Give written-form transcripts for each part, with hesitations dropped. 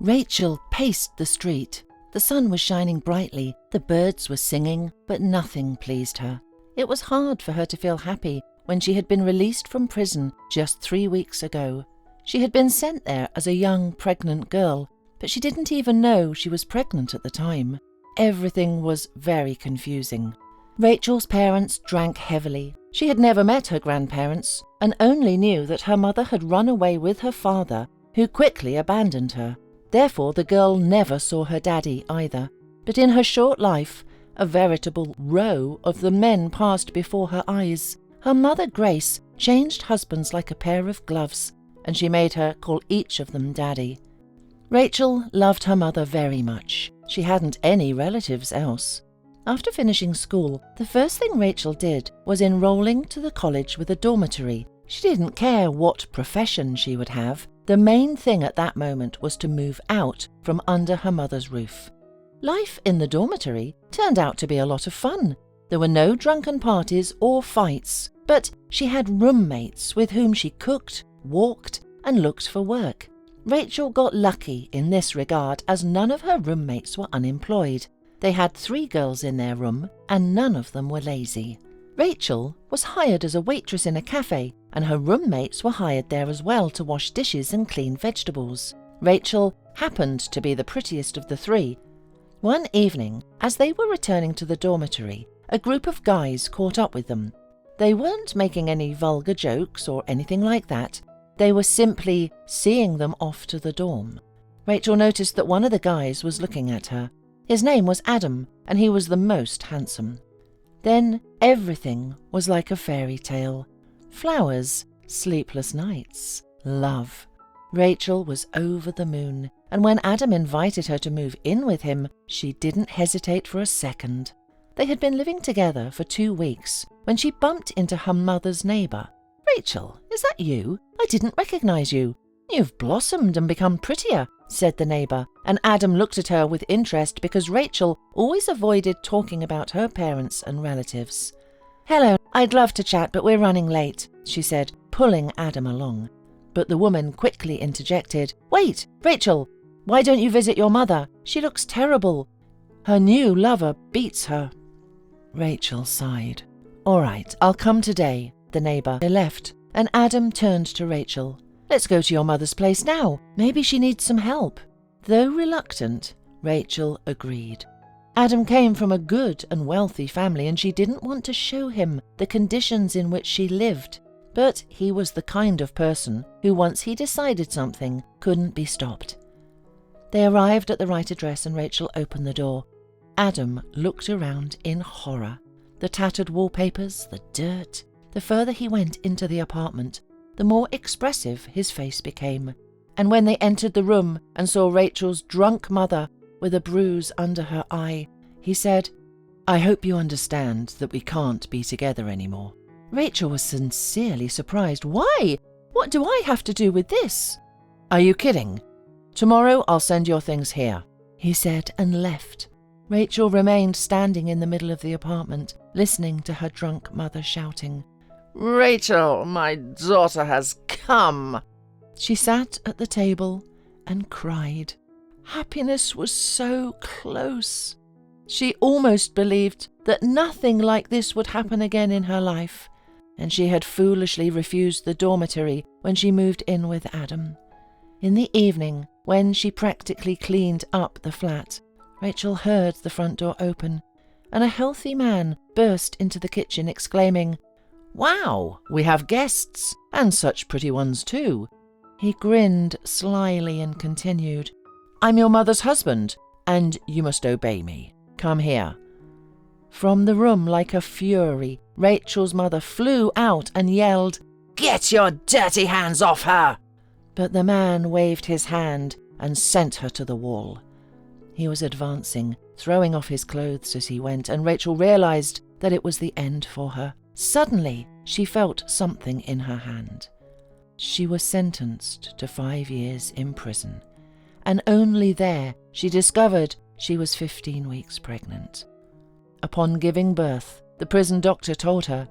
Rachel paced the street. The sun was shining brightly, the birds were singing, but nothing pleased her. It was hard for her to feel happy when she had been released from prison just 3 weeks ago. She had been sent there as a young pregnant girl, but she didn't even know she was pregnant at the time. Everything was very confusing. Rachel's parents drank heavily. She had never met her grandparents and only knew that her mother had run away with her father, who quickly abandoned her. Therefore, the girl never saw her daddy either. But in her short life, a veritable row of the men passed before her eyes. Her mother, Grace, changed husbands like a pair of gloves, and she made her call each of them daddy. Rachel loved her mother very much. She hadn't any relatives else. After finishing school, the first thing Rachel did was enrolling to the college with a dormitory. She didn't care what profession she would have. The main thing at that moment was to move out from under her mother's roof. Life in the dormitory turned out to be a lot of fun. There were no drunken parties or fights, but she had roommates with whom she cooked, walked, and looked for work. Rachel got lucky in this regard as none of her roommates were unemployed. They had 3 girls in their room, and none of them were lazy. Rachel was hired as a waitress in a cafe, and her roommates were hired there as well to wash dishes and clean vegetables. Rachel happened to be the prettiest of the 3. One evening, as they were returning to the dormitory, a group of guys caught up with them. They weren't making any vulgar jokes or anything like that. They were simply seeing them off to the dorm. Rachel noticed that one of the guys was looking at her. His name was Adam, and he was the most handsome. Then everything was like a fairy tale. Flowers, sleepless nights, love. Rachel was over the moon, and when Adam invited her to move in with him, she didn't hesitate for a second. They had been living together for 2 weeks when she bumped into her mother's neighbour. "Rachel, is that you? I didn't recognize you. You've blossomed and become prettier," said the neighbour, and Adam looked at her with interest because Rachel always avoided talking about her parents and relatives. "Hello, I'd love to chat, but we're running late," she said, pulling Adam along. But the woman quickly interjected, "Wait, Rachel, why don't you visit your mother? She looks terrible. Her new lover beats her." Rachel sighed. "All right, I'll come today." The neighbour left, and Adam turned to Rachel. "Let's go to your mother's place now. Maybe she needs some help." Though reluctant, Rachel agreed. Adam came from a good and wealthy family, and she didn't want to show him the conditions in which she lived. But he was the kind of person who, once he decided something, couldn't be stopped. They arrived at the right address, and Rachel opened the door. Adam looked around in horror. The tattered wallpapers, the dirt. The further he went into the apartment, the more expressive his face became. And when they entered the room and saw Rachel's drunk mother with a bruise under her eye, he said, "I hope you understand that we can't be together anymore." Rachel was sincerely surprised. "Why? What do I have to do with this?" "Are you kidding? Tomorrow I'll send your things here," he said, and left. Rachel remained standing in the middle of the apartment, listening to her drunk mother shouting, "Rachel, my daughter has come." She sat at the table and cried. Happiness was so close. She almost believed that nothing like this would happen again in her life, and she had foolishly refused the dormitory when she moved in with Adam. In the evening, when she practically cleaned up the flat, Rachel heard the front door open, and a healthy man burst into the kitchen exclaiming, "Wow, we have guests, and such pretty ones too." He grinned slyly and continued, "I'm your mother's husband, and you must obey me. Come here." From the room, like a fury, Rachel's mother flew out and yelled, "Get your dirty hands off her!" But the man waved his hand and sent her to the wall. He was advancing, throwing off his clothes as he went, and Rachel realized that it was the end for her. Suddenly, she felt something in her hand. She was sentenced to 5 years in prison, and only there she discovered she was 15 weeks pregnant. Upon giving birth, the prison doctor told her,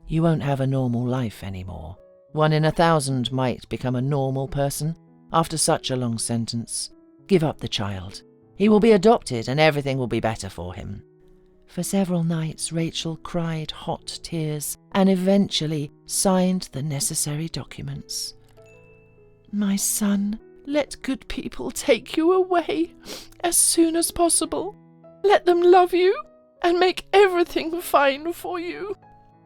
"You won't have a normal life anymore. 1 in 1,000 might become a normal person after such a long sentence. give up the child. He will be adopted and everything will be better for him." For several nights Rachel cried hot tears and eventually signed the necessary documents. "My son, let good people take you away as soon as possible. Let them love you and make everything fine for you."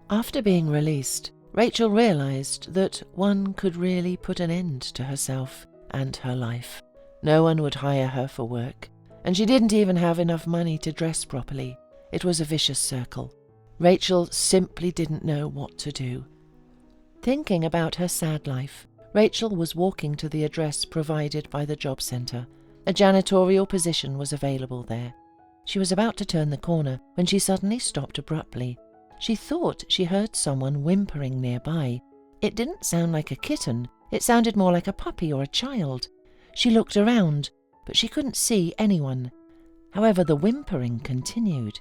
After being released, Rachel realized that one could really put an end to herself and her life. No one would hire her for work, and she didn't even have enough money to dress properly. It was a vicious circle. Rachel simply didn't know what to do. Thinking about her sad life, Rachel was walking to the address provided by the job centre. A janitorial position was available there. She was about to turn the corner when she suddenly stopped abruptly. She thought she heard someone whimpering nearby. It didn't sound like a kitten. It sounded more like a puppy or a child. She looked around, but she couldn't see anyone. However, the whimpering continued.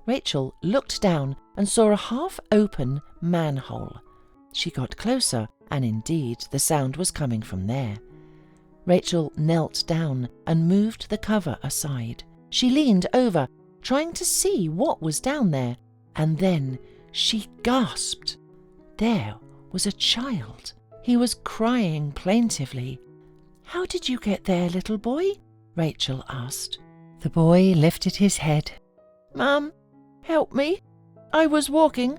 Rachel looked down and saw a half-open manhole. She got closer, and indeed the sound was coming from there. Rachel knelt down and moved the cover aside. She leaned over, trying to see what was down there, and then she gasped. There was a child. He was crying plaintively. "How did you get there, little boy?" Rachel asked. The boy lifted his head. "Mum, help me. I was walking,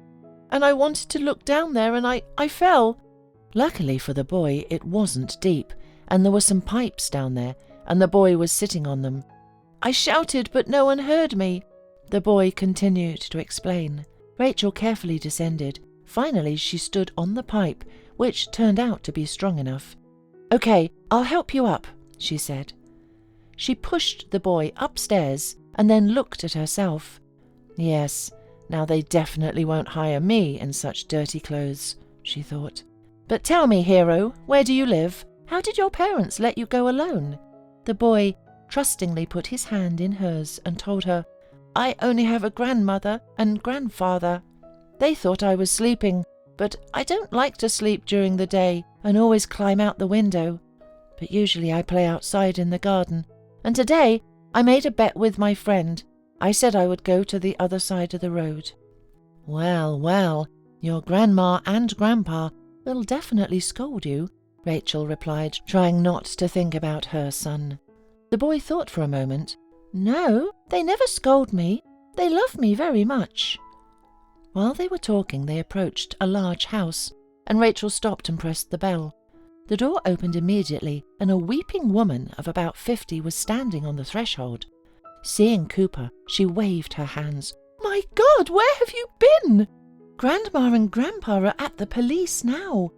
and I wanted to look down there, and I fell." Luckily for the boy, it wasn't deep, and there were some pipes down there, and the boy was sitting on them. "I shouted, but no one heard me," the boy continued to explain. Rachel carefully descended. Finally, she stood on the pipe, which turned out to be strong enough. "Okay, I'll help you up," she said. She pushed the boy upstairs and then looked at herself. "Yes, now they definitely won't hire me in such dirty clothes," she thought. "But tell me, hero, where do you live? How did your parents let you go alone?" The boy trustingly put his hand in hers and told her, "I only have a grandmother and grandfather. They thought I was sleeping, but I don't like to sleep during the day and always climb out the window. But usually I play outside in the garden, and today I made a bet with my friend. I said I would go to the other side of the road." "Well, well, your grandma and grandpa will definitely scold you," Rachel replied, trying not to think about her son. The boy thought for a moment. "No, they never scold me. They love me very much." While they were talking, they approached a large house, and Rachel stopped and pressed the bell. The door opened immediately, and a weeping woman of about 50 was standing on the threshold. Seeing Cooper, she waved her hands. "My God, where have you been? Grandma and Grandpa are at the police now."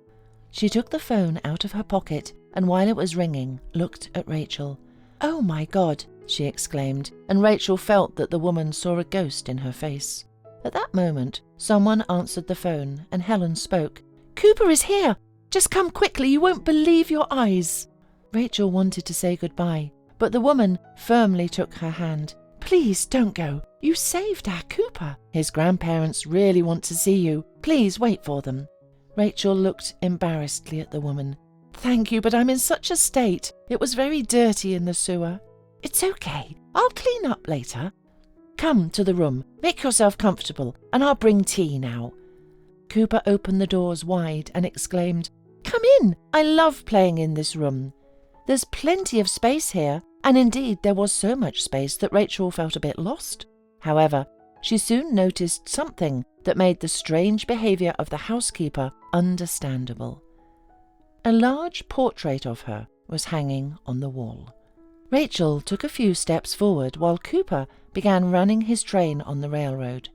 She took the phone out of her pocket, and while it was ringing, looked at Rachel. "Oh my God," she exclaimed, and Rachel felt that the woman saw a ghost in her face. At that moment, someone answered the phone, and Helen spoke. "Cooper is here! Just come quickly, you won't believe your eyes." Rachel wanted to say goodbye, but the woman firmly took her hand. "Please don't go. You saved our Cooper. His grandparents really want to see you. Please wait for them." Rachel looked embarrassedly at the woman. "Thank you, but I'm in such a state. It was very dirty in the sewer." "It's okay. I'll clean up later. Come to the room. Make yourself comfortable, and I'll bring tea now." Cooper opened the doors wide and exclaimed, "Come in. I love playing in this room. There's plenty of space here," and indeed there was so much space that Rachel felt a bit lost. However, she soon noticed something that made the strange behaviour of the housekeeper understandable. A large portrait of her was hanging on the wall. Rachel took a few steps forward while Cooper began running his train on the railroad.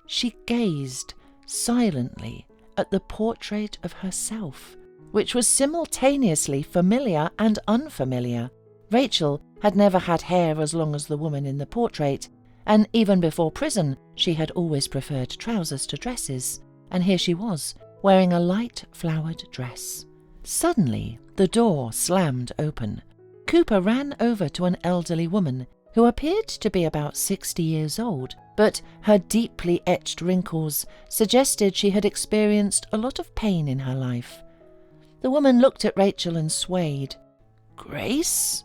She gazed silently at the portrait of herself, which was simultaneously familiar and unfamiliar. Rachel had never had hair as long as the woman in the portrait, and even before prison she had always preferred trousers to dresses, and here she was, wearing a light flowered dress. Suddenly the door slammed open. Cooper ran over to an elderly woman who appeared to be about 60 years old, but her deeply etched wrinkles suggested she had experienced a lot of pain in her life. The woman looked at Rachel and swayed. "Grace?"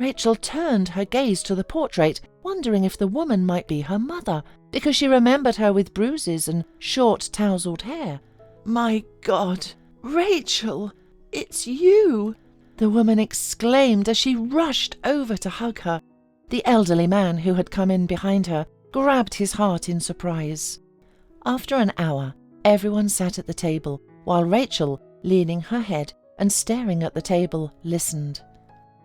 Rachel turned her gaze to the portrait, wondering if the woman might be her mother, because she remembered her with bruises and short tousled hair. "My God, Rachel, it's you!" the woman exclaimed as she rushed over to hug her. The elderly man who had come in behind her grabbed his heart in surprise. After an hour, everyone sat at the table, while Rachel, leaning her head and staring at the table, listened.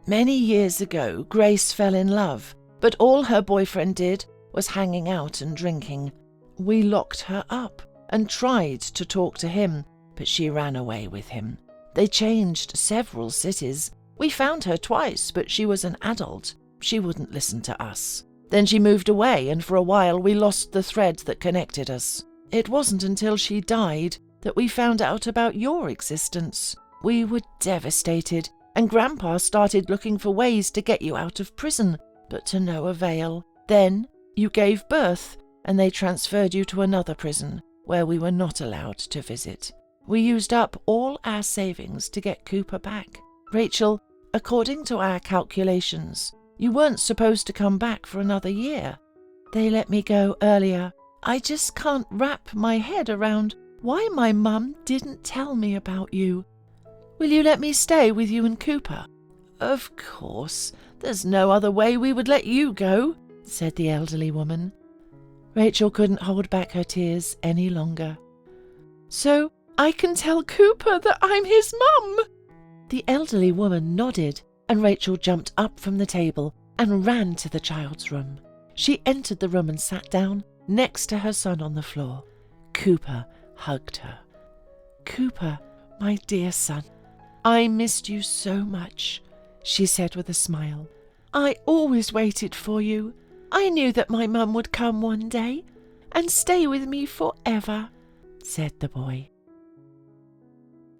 "Many years ago, Grace fell in love, but all her boyfriend did was hanging out and drinking. We locked her up and tried to talk to him, but she ran away with him. They changed several cities. We found her twice, but she was an adult. She wouldn't listen to us. Then she moved away, and for a while we lost the thread that connected us. It wasn't until she died that we found out about your existence. We were devastated, and Grandpa started looking for ways to get you out of prison, but to no avail. Then you gave birth, and they transferred you to another prison, where we were not allowed to visit. We used up all our savings to get Cooper back. Rachel, according to our calculations, you weren't supposed to come back for another year. They let me go earlier. I just can't wrap my head around why my mum didn't tell me about you. Will you let me stay with you and Cooper?" "Of course. There's no other way we would let you go," said the elderly woman. Rachel couldn't hold back her tears any longer. "So I can tell Cooper that I'm his mum?" The elderly woman nodded, and Rachel jumped up from the table and ran to the child's room. She entered the room and sat down next to her son on the floor. Cooper hugged her. "Cooper, my dear son, I missed you so much," she said with a smile. "I always waited for you. I knew that my mum would come one day and stay with me forever," said the boy.